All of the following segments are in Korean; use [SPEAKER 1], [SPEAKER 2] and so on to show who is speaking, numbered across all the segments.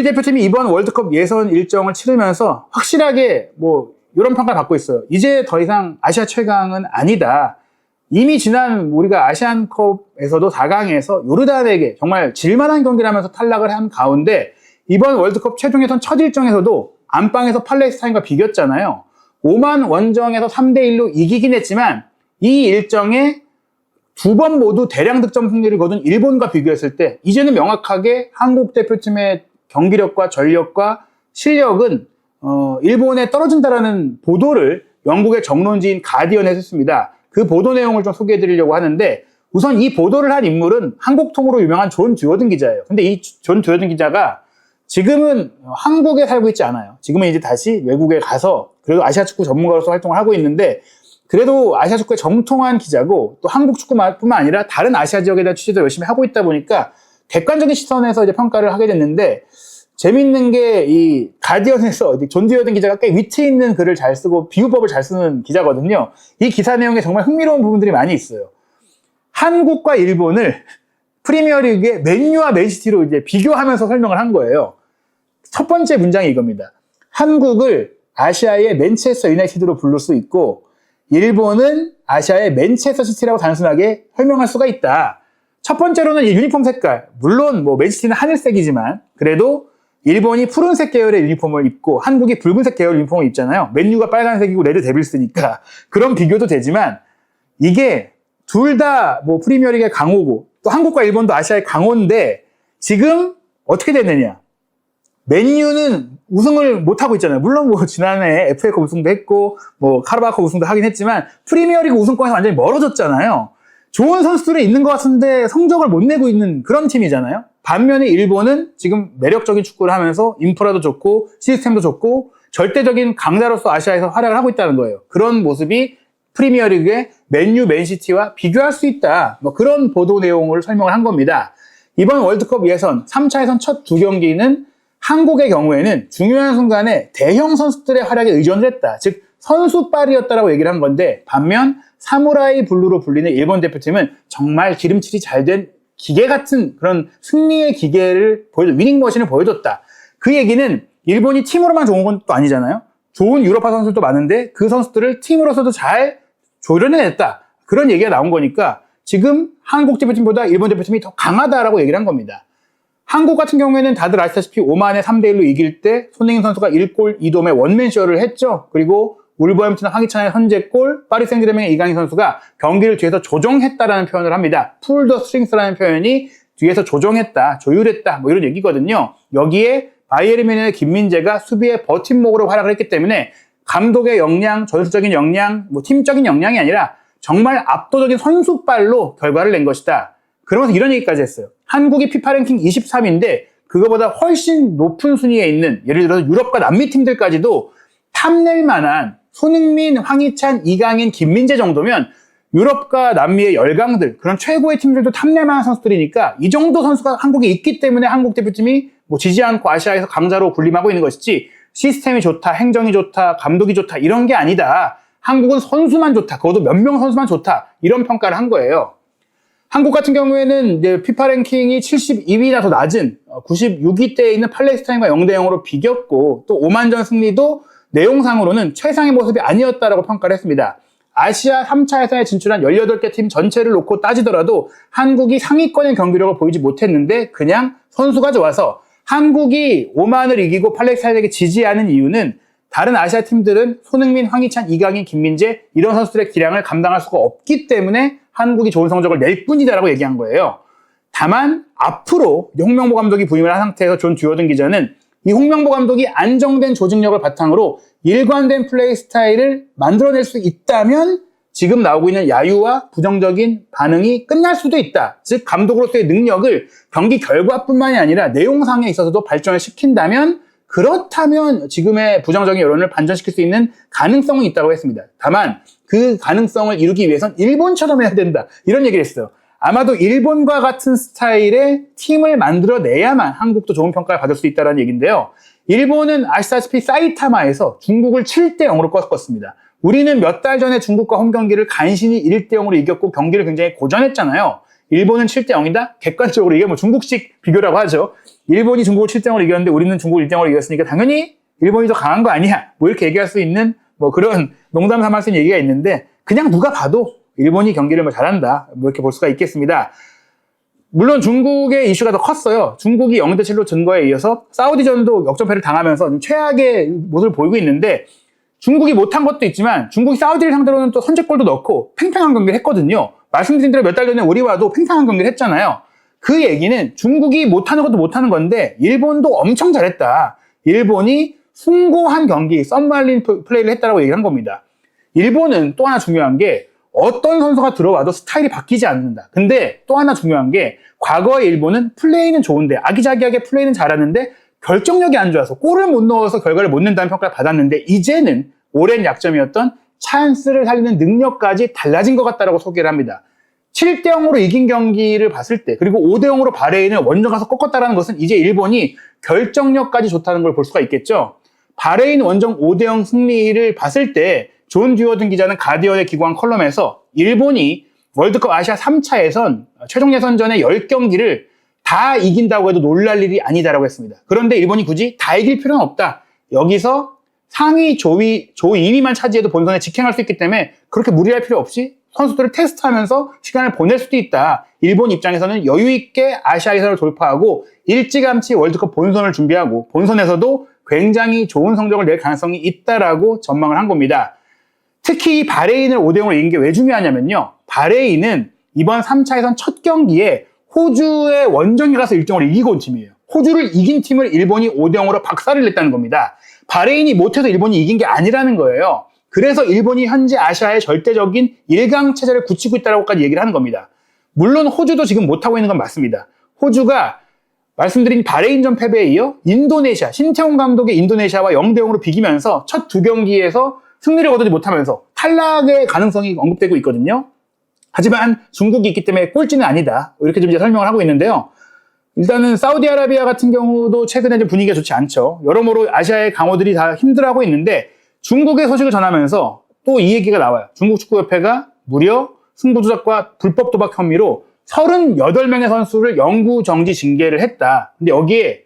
[SPEAKER 1] 우리 대표팀이 이번 월드컵 예선 일정을 치르면서 확실하게 이런 평가를 받고 있어요. 이제 더 이상 아시아 최강은 아니다. 이미 지난 우리가 아시안컵에서도 4강에서 요르단에게 정말 질만한 경기를 하면서 탈락을 한 가운데 이번 월드컵 최종 예선 첫 일정에서도 안방에서 팔레스타인과 비겼잖아요. 오만 원정에서 3대1로 이기긴 했지만 이 일정에 두 번 모두 대량 득점 승리를 거둔 일본과 비교했을 때 이제는 명확하게 한국 대표팀의 경기력과 전력과 실력은 일본에 떨어진다라는 보도를 영국의 정론지인 가디언에 했습니다. 그 보도 내용을 좀 소개해 드리려고 하는데 우선 이 보도를 한 인물은 한국통으로 유명한 존 듀어든 기자예요. 근데 이 존 듀어든 기자가 지금은 한국에 살고 있지 않아요. 지금은 이제 다시 외국에 가서 그래도 아시아 축구 전문가로서 활동을 하고 있는데 그래도 아시아 축구의 정통한 기자고 또 한국 축구뿐만 아니라 다른 아시아 지역에 대한 취재도 열심히 하고 있다 보니까 객관적인 시선에서 이제 평가를 하게 됐는데 재밌는 게 이 가디언에서 존 듀어든 기자가 꽤 위트 있는 글을 잘 쓰고 비유법을 잘 쓰는 기자거든요. 이 기사 내용에 정말 흥미로운 부분들이 많이 있어요. 한국과 일본을 프리미어리그의 맨유와 맨시티로 이제 비교하면서 설명을 한 거예요. 첫 번째 문장이 이겁니다. 한국을 아시아의 맨체스터 유나이티드로 부를 수 있고 일본은 아시아의 맨체스터 시티라고 단순하게 설명할 수가 있다. 첫 번째로는 이 유니폼 색깔. 물론 맨시티는 하늘색이지만 그래도 일본이 푸른색 계열의 유니폼을 입고 한국이 붉은색 계열 유니폼을 입잖아요. 맨유가 빨간색이고 레드 데빌스니까 그런 비교도 되지만 이게 둘 다 프리미어리그의 강호고 또 한국과 일본도 아시아의 강호인데 지금 어떻게 됐느냐. 맨유는 우승을 못하고 있잖아요. 물론 지난해 FA컵 우승도 했고 카라바오컵 우승도 하긴 했지만 프리미어리그 우승권에서 완전히 멀어졌잖아요. 좋은 선수들이 있는 것 같은데 성적을 못 내고 있는 그런 팀이잖아요. 반면에 일본은 지금 매력적인 축구를 하면서 인프라도 좋고 시스템도 좋고 절대적인 강자로서 아시아에서 활약을 하고 있다는 거예요. 그런 모습이 프리미어리그의 맨유, 맨시티와 비교할 수 있다. 그런 보도 내용을 설명을 한 겁니다. 이번 월드컵 예선 3차 예선 첫 두 경기는 한국의 경우에는 중요한 순간에 대형 선수들의 활약에 의존을 했다. 즉 선수빨이었다라고 얘기를 한 건데 반면 사무라이 블루로 불리는 일본 대표팀은 정말 기름칠이 잘 된 기계 같은 그런 승리의 기계를 위닝머신을 보여줬다. 그 얘기는 일본이 팀으로만 좋은 건 또 아니잖아요. 좋은 유럽파 선수들도 많은데 그 선수들을 팀으로서도 잘 조련해냈다. 그런 얘기가 나온 거니까 지금 한국 대표팀보다 일본 대표팀이 더 강하다라고 얘기를 한 겁니다. 한국 같은 경우에는 다들 아시다시피 오만에 3대1로 이길 때 손흥민 선수가 1골 2도움의 원맨쇼를 했죠. 그리고 울버햄튼 황희찬의 선제골, 파리 생제르맹의 이강인 선수가 경기를 뒤에서 조정했다라는 표현을 합니다. 풀 더 스트링스라는 표현이 뒤에서 조정했다, 조율했다 이런 얘기거든요. 여기에 바이에른 뮌헨의 김민재가 수비의 버팀목으로 활약을 했기 때문에 감독의 역량, 전술적인 역량, 팀적인 역량이 아니라 정말 압도적인 선수빨로 결과를 낸 것이다. 그러면서 이런 얘기까지 했어요. 한국이 피파 랭킹 23인데 그거보다 훨씬 높은 순위에 있는 예를 들어서 유럽과 남미 팀들까지도 탐낼 만한 손흥민, 황희찬, 이강인, 김민재 정도면 유럽과 남미의 열강들 그런 최고의 팀들도 탐낼 만한 선수들이니까 이 정도 선수가 한국에 있기 때문에 한국 대표팀이 지지 않고 아시아에서 강자로 군림하고 있는 것이지 시스템이 좋다, 행정이 좋다, 감독이 좋다 이런 게 아니다. 한국은 선수만 좋다. 그것도 몇 명 선수만 좋다. 이런 평가를 한 거예요. 한국 같은 경우에는 이제 피파 랭킹이 72위나 더 낮은 96위대에 있는 팔레스타인과 0대0으로 비겼고 또 오만전 승리도 내용상으로는 최상의 모습이 아니었다라고 평가를 했습니다. 아시아 3차 예선에 진출한 18개 팀 전체를 놓고 따지더라도 한국이 상위권의 경기력을 보이지 못했는데 그냥 선수가 좋아서 한국이 오만을 이기고 팔레스타인에게 지지 않은 이유는 다른 아시아 팀들은 손흥민, 황희찬, 이강인, 김민재 이런 선수들의 기량을 감당할 수가 없기 때문에 한국이 좋은 성적을 낼 뿐이다라고 얘기한 거예요. 다만 앞으로 홍명보 감독이 부임을 한 상태에서 존 듀어든 기자는 이 홍명보 감독이 안정된 조직력을 바탕으로 일관된 플레이 스타일을 만들어낼 수 있다면 지금 나오고 있는 야유와 부정적인 반응이 끝날 수도 있다. 즉 감독으로서의 능력을 경기 결과뿐만이 아니라 내용상에 있어서도 발전을 시킨다면 그렇다면 지금의 부정적인 여론을 반전시킬 수 있는 가능성은 있다고 했습니다. 다만 그 가능성을 이루기 위해선 일본처럼 해야 된다. 이런 얘기를 했어요. 아마도 일본과 같은 스타일의 팀을 만들어내야만 한국도 좋은 평가를 받을 수 있다는 얘기인데요. 일본은 아시다시피 사이타마에서 중국을 7대0으로 꺾었습니다. 우리는 몇 달 전에 중국과 홈 경기를 간신히 1대0으로 이겼고 경기를 굉장히 고전했잖아요. 일본은 7대 0이다? 객관적으로 이게 뭐 중국식 비교라고 하죠. 일본이 중국을 7대 0으로 이겼는데 우리는 중국을 1대 0으로 이겼으니까 당연히 일본이 더 강한 거 아니야? 뭐 이렇게 얘기할 수 있는 뭐 그런 농담 삼아 쓰는 얘기가 있는데 그냥 누가 봐도 일본이 경기를 뭐 잘한다. 뭐 이렇게 볼 수가 있겠습니다. 물론 중국의 이슈가 더 컸어요. 중국이 0대 7로 진 거에 이어서 사우디전도 역전패를 당하면서 최악의 모습을 보이고 있는데 중국이 못한 것도 있지만 중국이 사우디를 상대로는 또 선제골도 넣고 팽팽한 경기를 했거든요. 말씀드린 대로 몇 달 전에 우리와도 팽팽한 경기를 했잖아요. 그 얘기는 중국이 못하는 것도 못하는 건데 일본도 엄청 잘했다. 일본이 숭고한 경기, 썸말린 플레이를 했다라고 얘기를 한 겁니다. 일본은 또 하나 중요한 게 어떤 선수가 들어와도 스타일이 바뀌지 않는다. 근데 또 하나 중요한 게 과거의 일본은 플레이는 좋은데 아기자기하게 플레이는 잘하는데 결정력이 안 좋아서 골을 못 넣어서 결과를 못 낸다는 평가를 받았는데 이제는 오랜 약점이었던 찬스를 살리는 능력까지 달라진 것 같다라고 소개를 합니다. 7대 0으로 이긴 경기를 봤을 때 그리고 5대 0으로 바레인을 원정 가서 꺾었다는 것은 이제 일본이 결정력까지 좋다는 걸 볼 수가 있겠죠. 바레인 원정 5대 0 승리를 봤을 때 존 듀어든 기자는 가디언에 기고한 컬럼에서 일본이 월드컵 아시아 3차에선 최종 예선전의 10경기를 다 이긴다고 해도 놀랄 일이 아니다라고 했습니다. 그런데 일본이 굳이 다 이길 필요는 없다. 여기서 상위 조 2위만 차지해도 본선에 직행할 수 있기 때문에 그렇게 무리할 필요 없이 선수들을 테스트하면서 시간을 보낼 수도 있다. 일본 입장에서는 여유 있게 아시아 예선을 돌파하고 일찌감치 월드컵 본선을 준비하고 본선에서도 굉장히 좋은 성적을 낼 가능성이 있다라고 전망을 한 겁니다. 특히 바레인을 5대 0으로 이긴 게 왜 중요하냐면요. 바레인은 이번 3차 예선 첫 경기에 호주의 원정에 가서 1대 0으로 이기고 온 팀이에요. 호주를 이긴 팀을 일본이 5대 0으로 박살을 냈다는 겁니다. 바레인이 못해서 일본이 이긴 게 아니라는 거예요. 그래서 일본이 현재 아시아의 절대적인 1강 체제를 굳히고 있다고까지 얘기를 하는 겁니다. 물론 호주도 지금 못하고 있는 건 맞습니다. 호주가 말씀드린 바레인전 패배에 이어 인도네시아, 신태용 감독의 인도네시아와 0대 0으로 비기면서 첫 두 경기에서 승리를 거두지 못하면서 탈락의 가능성이 언급되고 있거든요. 하지만 중국이 있기 때문에 꼴찌는 아니다. 이렇게 좀 이제 설명을 하고 있는데요. 일단은 사우디아라비아 같은 경우도 최근에 좀 분위기가 좋지 않죠. 여러모로 아시아의 강호들이 다 힘들어하고 있는데 중국의 소식을 전하면서 또 이 얘기가 나와요. 중국 축구협회가 무려 승부조작과 불법 도박 혐의로 38명의 선수를 영구 정지 징계를 했다. 근데 여기에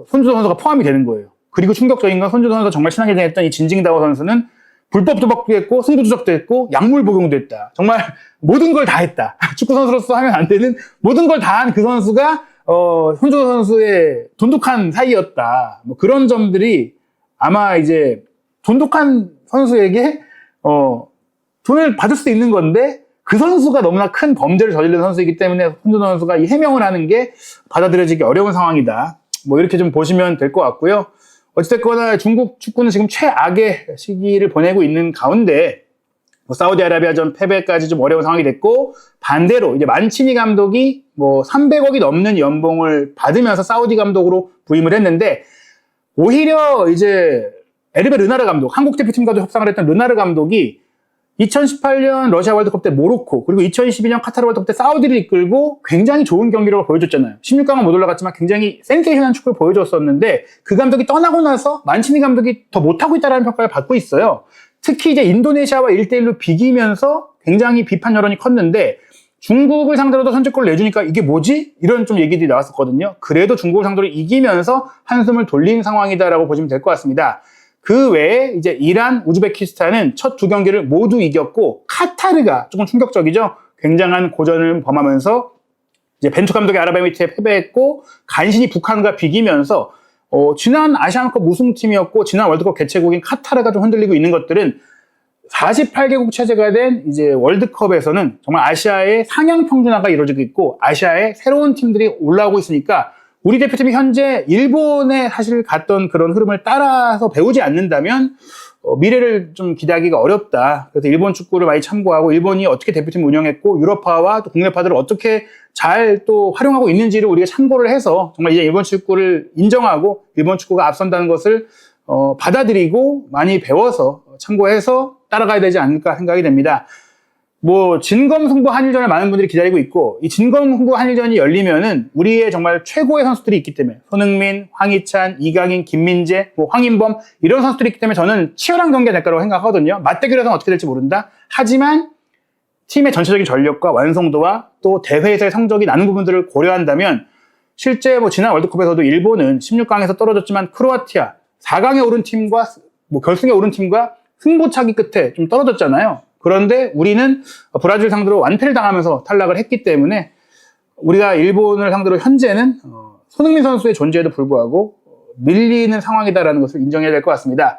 [SPEAKER 1] 손주도 선수가 포함이 되는 거예요. 그리고 충격적인 건 손주도 선수가 정말 친하게 지냈던 이 진징다오 선수는 불법 도박도 했고 승부조작도 했고 약물 복용도 했다. 정말 모든 걸 다 했다. 축구 선수로서 하면 안 되는 모든 걸 다 한 그 선수가 손주도 선수의 돈독한 사이였다. 뭐 그런 점들이 아마 이제 돈독한 선수에게 돈을 받을 수도 있는 건데 그 선수가 너무나 큰 범죄를 저지른 선수이기 때문에 손주도 선수가 이 해명을 하는 게 받아들여지기 어려운 상황이다. 뭐 이렇게 좀 보시면 될 것 같고요. 어찌됐거나 중국 축구는 지금 최악의 시기를 보내고 있는 가운데 뭐 사우디아라비아전 패배까지 좀 어려운 상황이 됐고 반대로 이제 만치니 감독이 뭐 300억이 넘는 연봉을 받으면서 사우디 감독으로 부임을 했는데 오히려 이제 에르베 르나르 감독, 한국 대표팀과도 협상을 했던 르나르 감독이 2018년 러시아 월드컵 때 모로코 그리고 2022년 카타르 월드컵 때 사우디를 이끌고 굉장히 좋은 경기력을 보여줬잖아요. 16강은 못 올라갔지만 굉장히 센세이션한 축구를 보여줬었는데 그 감독이 떠나고 나서 만치니 감독이 더 못하고 있다는 평가를 받고 있어요. 특히 이제 인도네시아와 1대1로 비기면서 굉장히 비판 여론이 컸는데 중국을 상대로도 선제골을 내주니까 이게 뭐지? 이런 좀 얘기들이 나왔었거든요. 그래도 중국을 상대로 이기면서 한숨을 돌린 상황이다라고 보시면 될 것 같습니다. 그 외에 이제 이란, 우즈베키스탄은 첫 두 경기를 모두 이겼고 카타르가 조금 충격적이죠. 굉장한 고전을 범하면서 이제 벤투 감독의 아랍에미리트에 패배했고 간신히 북한과 비기면서 지난 아시안컵 우승팀이었고 지난 월드컵 개최국인 카타르가 좀 흔들리고 있는 것들은 48개국 체제가 된 이제 월드컵에서는 정말 아시아의 상향 평준화가 이루어지고 있고 아시아의 새로운 팀들이 올라오고 있으니까 우리 대표팀이 현재 일본에 사실 갔던 그런 흐름을 따라서 배우지 않는다면 미래를 좀 기대하기가 어렵다. 그래서 일본 축구를 많이 참고하고 일본이 어떻게 대표팀을 운영했고 유럽파와 또 국내파들을 어떻게 잘 또 활용하고 있는지를 우리가 참고를 해서 정말 이제 일본 축구를 인정하고 일본 축구가 앞선다는 것을 받아들이고 많이 배워서 참고해서 따라가야 되지 않을까 생각이 됩니다. 뭐 진검승부 한일전을 많은 분들이 기다리고 있고 이 진검승부 한일전이 열리면은 우리의 정말 최고의 선수들이 있기 때문에 손흥민, 황희찬, 이강인, 김민재, 뭐 황인범 이런 선수들이 있기 때문에 저는 치열한 경기가 될 거라고 생각하거든요. 맞대결에서는 어떻게 될지 모른다. 하지만 팀의 전체적인 전력과 완성도와 또 대회에서의 성적이 나는 부분들을 고려한다면 실제 뭐 지난 월드컵에서도 일본은 16강에서 떨어졌지만 크로아티아 4강에 오른 팀과 뭐 결승에 오른 팀과 승부차기 끝에 좀 떨어졌잖아요. 그런데 우리는 브라질 상대로 완패를 당하면서 탈락을 했기 때문에 우리가 일본을 상대로 현재는 손흥민 선수의 존재에도 불구하고 밀리는 상황이다라는 것을 인정해야 될 것 같습니다.